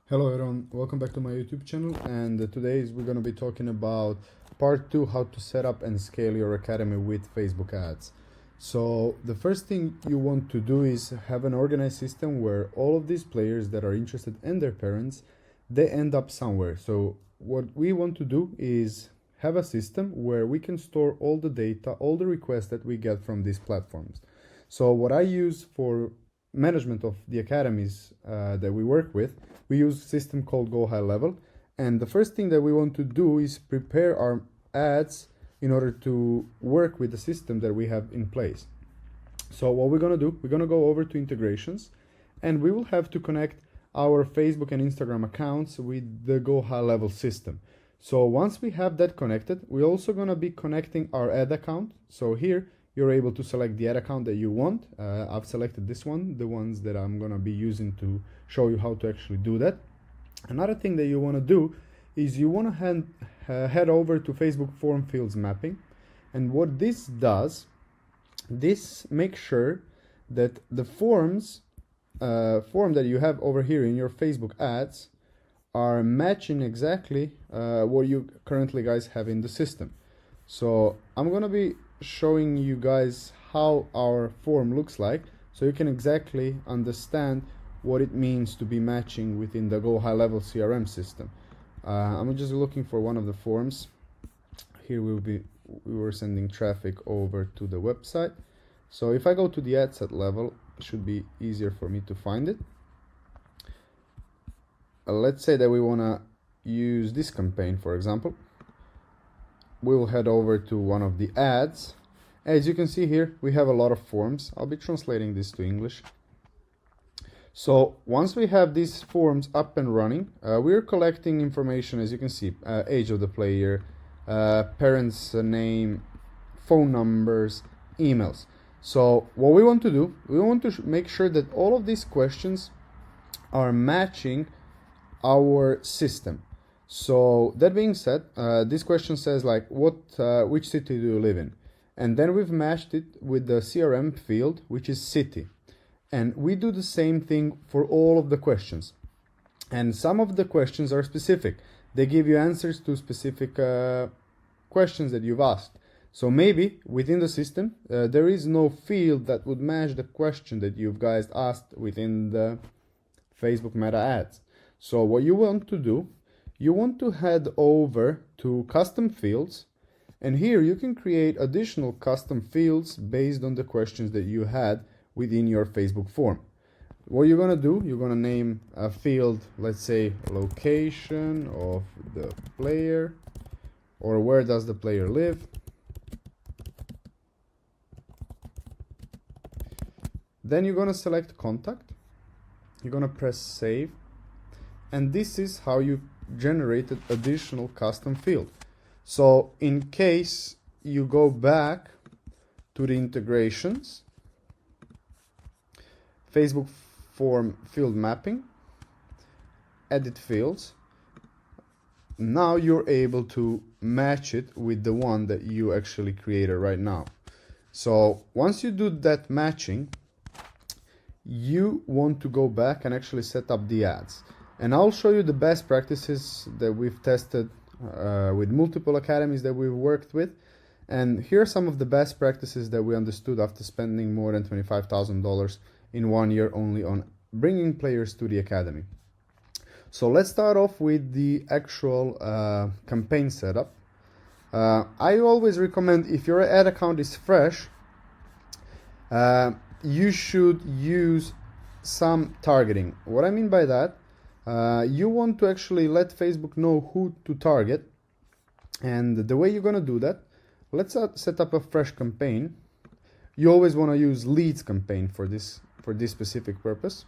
Hello everyone, welcome back to my YouTube channel, and today we're going to be talking about part 2, how to set up and scale your academy with Facebook ads. So the first thing you want to do is have an organized system where all of these players that are interested and their parents, they end up somewhere. So what we want to do is have a system where we can store all the data, all the requests that we get from these platforms. So what I use for management of the academies that we work with, we use a system called Go High Level. And the first thing that we want to do is prepare our ads in order to work with the system that we have in place. So what we're going to do, we're going to go over to integrations, and we will have to connect our Facebook and Instagram accounts with the Go High Level system. So once we have that connected, we're also going to be connecting our ad account. So here you're able to select the ad account that you want. I've selected this one, the ones that I'm going to be using to show you how to actually do that. Another thing that you want to do is you want to head over to Facebook form fields mapping. And what this does, this makes sure that the form that you have over here in your Facebook ads are matching exactly what you currently guys have in the system. So I'm going to be showing you guys how our form looks like, so you can exactly understand what it means to be matching within the Go High Level CRM system. I'm just looking for one of the forms. Here we were sending traffic over to the website. So if I go to the ad set level, it should be easier for me to find it. Let's say that we want to use this campaign, for example. We'll head over to one of the ads. As you can see here, we have a lot of forms. I'll be translating this to English. So once we have these forms up and running, we're collecting information, as you can see, age of the player, parents' name, phone numbers, emails. So what we want to do, we want to make sure that all of these questions are matching our system. So that being said, this question says like, which city do you live in? And then we've matched it with the CRM field, which is city. And we do the same thing for all of the questions. And some of the questions are specific. They give you answers to specific questions that you've asked. So maybe within the system, there is no field that would match the question that you guys asked within the Facebook Meta ads. So what you want to do, you want to head over to custom fields, and here you can create additional custom fields based on the questions that you had within your Facebook form. What you're going to do, you're going to name a field, let's say location of the player, or where does the player live. Then you're going to select contact, you're going to press save, and this is how you generated additional custom field. So in case you go back to the integrations, Facebook form field mapping, edit fields, now you're able to match it with the one that you actually created right now. So once you do that matching, you want to go back and actually set up the ads. And I'll show you the best practices that we've tested with multiple academies that we've worked with. And here are some of the best practices that we understood after spending more than $25,000 in 1 year only on bringing players to the academy. So let's start off with the actual campaign setup. I always recommend, if your ad account is fresh, you should use some targeting. What I mean by that, you want to actually let Facebook know who to target, and the way you're going to do that, let's set up a fresh campaign. You always want to use leads campaign for this specific purpose.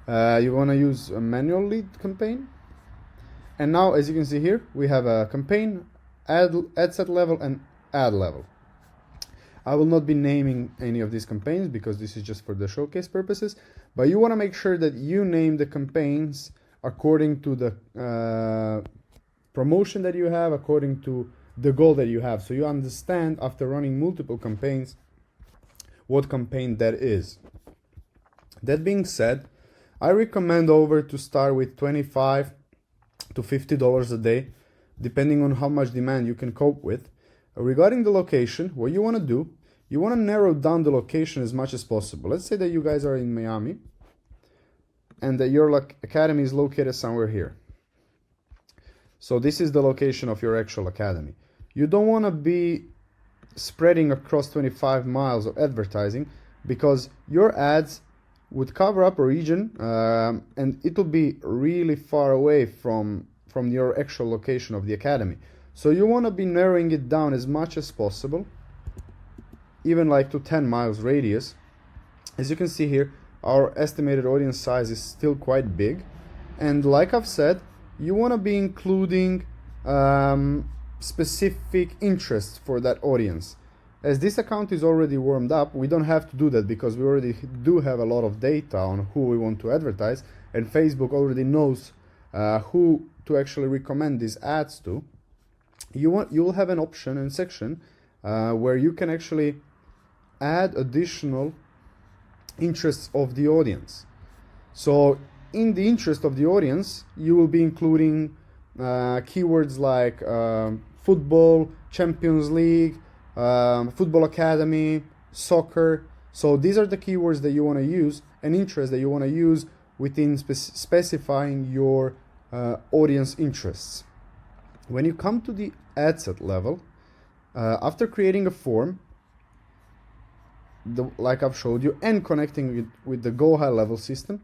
You want to use a manual lead campaign, and now as you can see here, we have a campaign, ad set level, and ad level. I will not be naming any of these campaigns because this is just for the showcase purposes, but you want to make sure that you name the campaigns according to the promotion that you have, according to the goal that you have, so you understand after running multiple campaigns what campaign that is. That being said, I recommend over to start with $25 to $50 a day, depending on how much demand you can cope with. Regarding the location, what you want to do, you want to narrow down the location as much as possible. Let's say that you guys are in Miami and that your academy is located somewhere here. So this is the location of your actual academy. You don't want to be spreading across 25 miles of advertising, because your ads would cover up a region and it will be really far away from your actual location of the academy. So you want to be narrowing it down as much as possible, even like to 10 miles radius. As you can see here, our estimated audience size is still quite big, and like I've said, you want to be including specific interests for that audience. As this account is already warmed up, we don't have to do that because we already do have a lot of data on who we want to advertise, and Facebook already knows who to actually recommend these ads to. You'll have an option and section where you can actually add additional interests of the audience. So in the interest of the audience, you will be including keywords like football, Champions League, football academy, soccer. So these are the keywords that you want to use and interests that you want to use within specifying your audience interests. When you come to the ad set level, after creating a form, like I've showed you, and connecting it with the Go High level system,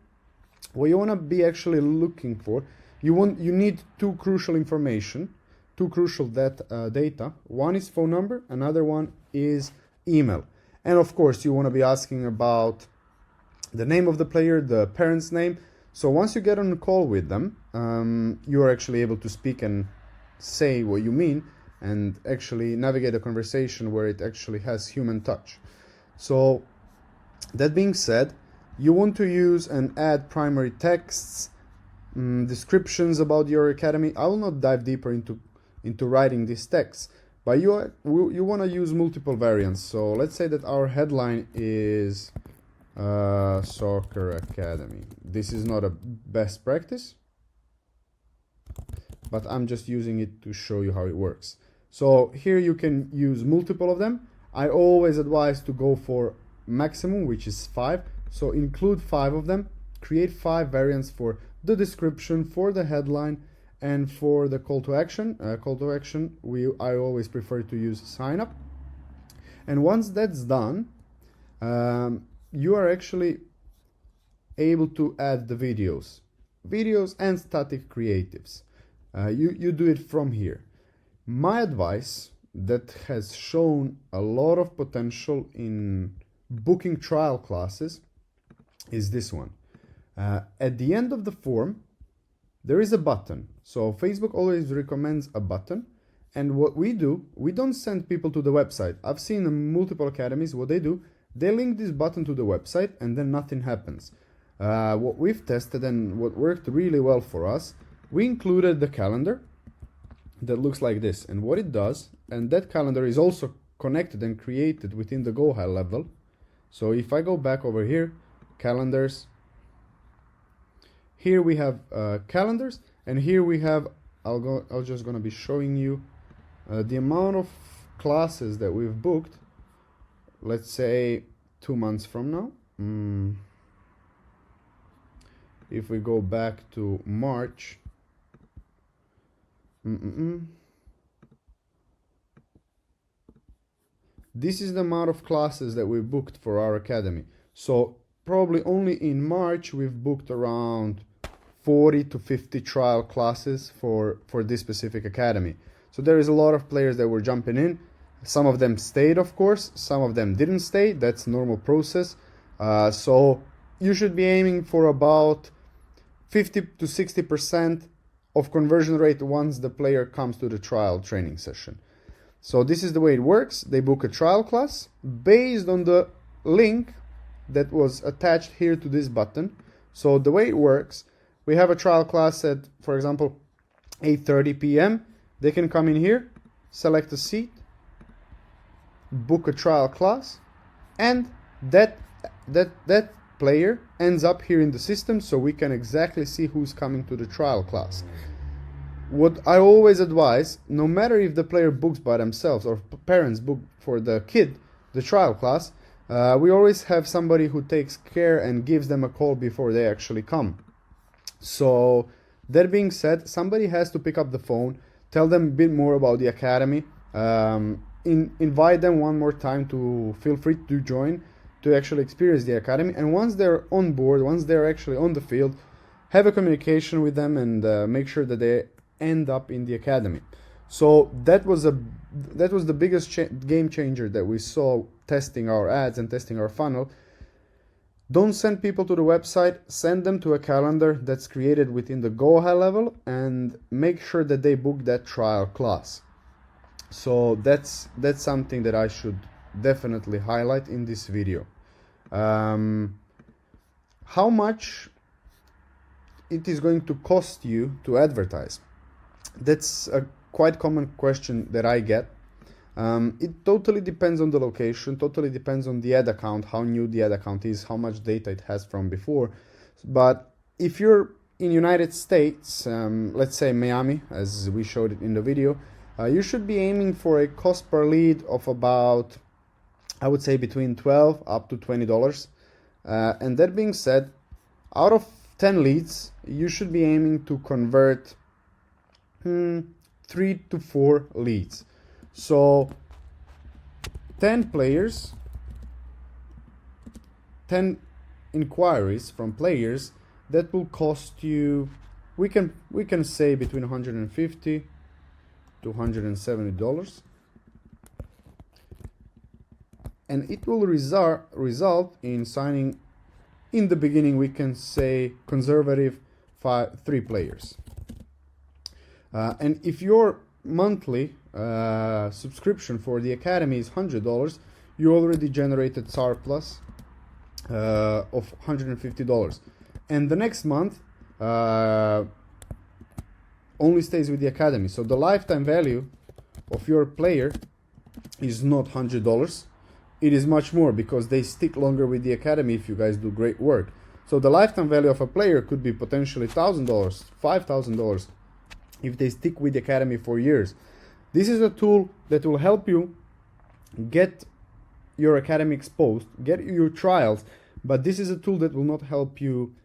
what you want to be actually looking for, you need two crucial data. One is phone number, another one is email. And of course, you want to be asking about the name of the player, the parent's name. So once you get on a call with them, you are actually able to speak and say what you mean and actually navigate a conversation where it actually has human touch. So that being said, you want to use and add primary texts, descriptions about your academy. I will not dive deeper into writing these texts, but you want to use multiple variants. So let's say that our headline is Soccer Academy. This is not a best practice, but I'm just using it to show you how it works. So here you can use multiple of them. I always advise to go for maximum, which is 5. So include 5 of them, create 5 variants for the description, for the headline, and for the call to action. I always prefer to use sign up. And once that's done, you are actually able to add the videos and static creatives. You do it from here. My advice that has shown a lot of potential in booking trial classes is this one. At the end of the form, there is a button. So Facebook always recommends a button. And what we do, we don't send people to the website. I've seen in multiple academies, what they do, they link this button to the website and then nothing happens. What we've tested and what worked really well for us, we included the calendar that looks like this. And what it does, and that calendar is also connected and created within the Go High level. So if I go back over here, calendars, here we have calendars, and here we have, I'm just going to be showing you the amount of classes that we've booked, let's say 2 months from now. If we go back to March, this is the amount of classes that we booked for our academy. So probably only in March we've booked around 40 to 50 trial classes for this specific academy. So there is a lot of players that were jumping in. Some of them stayed, of course, some of them didn't stay. That's normal process. So you should be aiming for about 50 to 60% of conversion rate once the player comes to the trial training session. So this is the way it works. They book a trial class based on the link that was attached here to this button. So the way it works, we have a trial class at, for example, 8:30 p.m. They can come in here, select a seat, book a trial class, and that player ends up here in the system, so we can exactly see who's coming to the trial class. What I always advise, no matter if the player books by themselves or parents book for the kid the trial class, we always have somebody who takes care and gives them a call before they actually come. So that being said, somebody has to pick up the phone, tell them a bit more about the academy, invite them one more time to feel free to join, to actually experience the academy, and once they're on board, once they're actually on the field, have a communication with them and make sure that they end up in the academy. So that was the biggest game changer that we saw testing our ads and testing our funnel. Don't send people to the website, send them to a calendar that's created within the Go High level, and make sure that they book that trial class. So that's something that I should definitely highlight in this video. How much it is going to cost you to advertise? That's a quite common question that I get. It totally depends on the location, totally depends on the ad account, how new the ad account is, how much data it has from before. But if you're in United States, let's say Miami, as we showed it in the video, you should be aiming for a cost per lead of about, I would say, between $12 up to $20. And that being said, out of 10 leads, you should be aiming to convert 3 to 4 leads. So 10 players, 10 inquiries from players, that will cost you, we can say, between $150 to $170, and it will result in signing, in the beginning, we can say conservative 3 players. And if your monthly subscription for the academy is $100, you already generated surplus of $150, and the next month only stays with the academy. So the lifetime value of your player is not $100. It is much more, because they stick longer with the academy if you guys do great work. So the lifetime value of a player could be potentially $1,000, $5,000 if they stick with the academy for years. This is a tool that will help you get your academy exposed, get your trials, but this is a tool that will not help you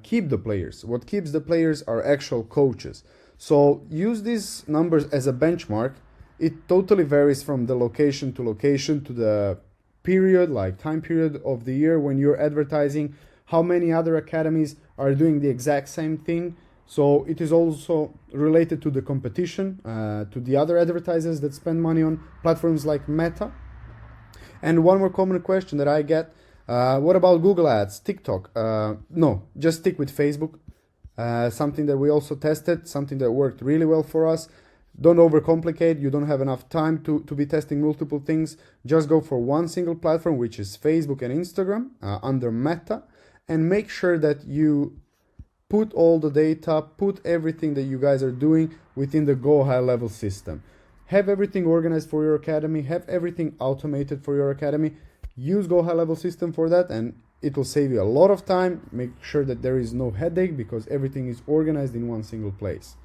keep the players. What keeps the players are actual coaches. So use these numbers as a benchmark. It totally varies from the location to location, to the period, like time period of the year when you're advertising, how many other academies are doing the exact same thing. So it is also related to the competition, to the other advertisers that spend money on platforms like Meta. And one more common question that I get, what about Google Ads, TikTok? No, just stick with Facebook. Something that we also tested, something that worked really well for us. Don't overcomplicate. You don't have enough time to be testing multiple things. Just go for one single platform, which is Facebook and Instagram, under Meta, and make sure that you put all the data, put everything that you guys are doing within the Go High level system. Have everything organized for your academy, have everything automated for your academy. Use Go High level system for that, and it will save you a lot of time. Make sure that there is no headache, because everything is organized in one single place.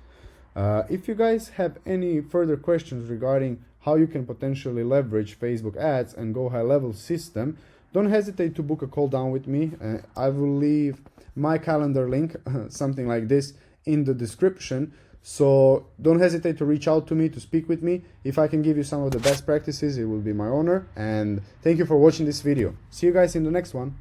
If you guys have any further questions regarding how you can potentially leverage Facebook ads and Go High level system, don't hesitate to book a call down with me. I will leave my calendar link, something like this, in the description. So don't hesitate to reach out to me, to speak with me. If I can give you some of the best practices, it will be my honor. And thank you for watching this video. See you guys in the next one.